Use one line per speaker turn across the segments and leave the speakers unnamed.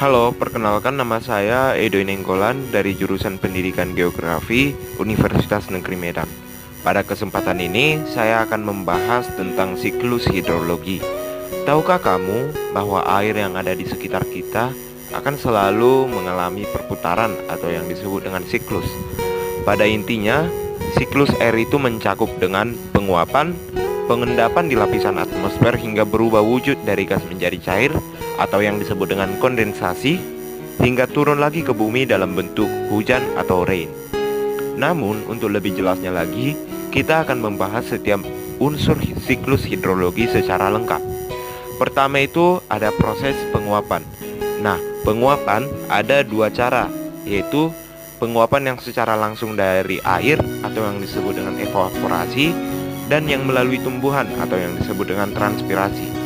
Halo, perkenalkan nama saya Edo Nenggolan dari jurusan Pendidikan Geografi Universitas Negeri Medan. Pada kesempatan ini, saya akan membahas tentang siklus hidrologi. Tahukah kamu bahwa air yang ada di sekitar kita akan selalu mengalami perputaran atau yang disebut dengan siklus? Pada intinya, siklus air itu mencakup dengan penguapan, pengendapan di lapisan atmosfer hingga berubah wujud dari gas menjadi cair atau yang disebut dengan kondensasi hingga turun lagi ke bumi dalam bentuk hujan atau rain. Namun, untuk lebih jelasnya lagi, kita akan membahas setiap unsur siklus hidrologi secara lengkap. Pertama itu ada proses penguapan. Nah, penguapan ada dua cara, yaitu penguapan yang secara langsung dari air atau yang disebut dengan evaporasi, dan yang melalui tumbuhan atau yang disebut dengan transpirasi.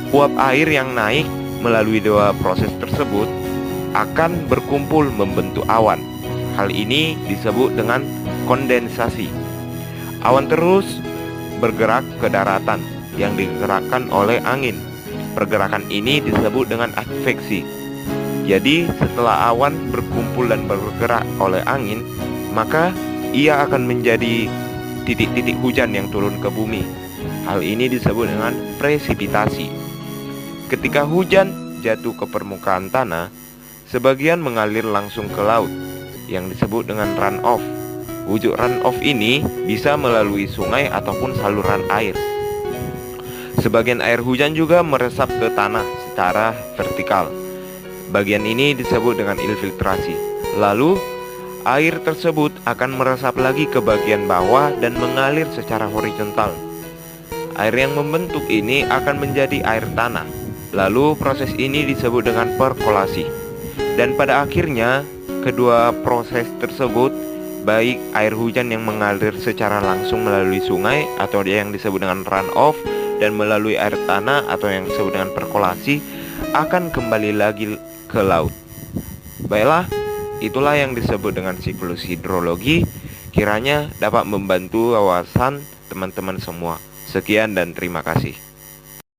Uap air yang naik melalui dua proses tersebut akan berkumpul membentuk awan. Hal ini disebut dengan kondensasi. Awan terus bergerak ke daratan yang digerakkan oleh angin. Pergerakan ini disebut dengan adveksi. Jadi setelah awan berkumpul dan bergerak oleh angin, maka ia akan menjadi titik-titik hujan yang turun ke bumi. Hal ini disebut dengan presipitasi. Ketika hujan jatuh ke permukaan tanah, sebagian mengalir langsung ke laut yang disebut dengan runoff. Wujud runoff ini bisa melalui sungai ataupun saluran air. Sebagian air hujan juga meresap ke tanah secara vertikal. Bagian ini disebut dengan infiltrasi. Lalu air tersebut akan meresap lagi ke bagian bawah dan mengalir secara horizontal. Air yang membentuk ini akan menjadi air tanah. Lalu proses ini disebut dengan perkolasi. Dan pada akhirnya, kedua proses tersebut, baik air hujan yang mengalir secara langsung melalui sungai atau yang disebut dengan runoff, dan melalui air tanah atau yang disebut dengan perkolasi, akan kembali lagi ke laut. Baiklah, itulah yang disebut dengan siklus hidrologi. Kiranya dapat membantu wawasan teman-teman semua. Sekian dan terima kasih.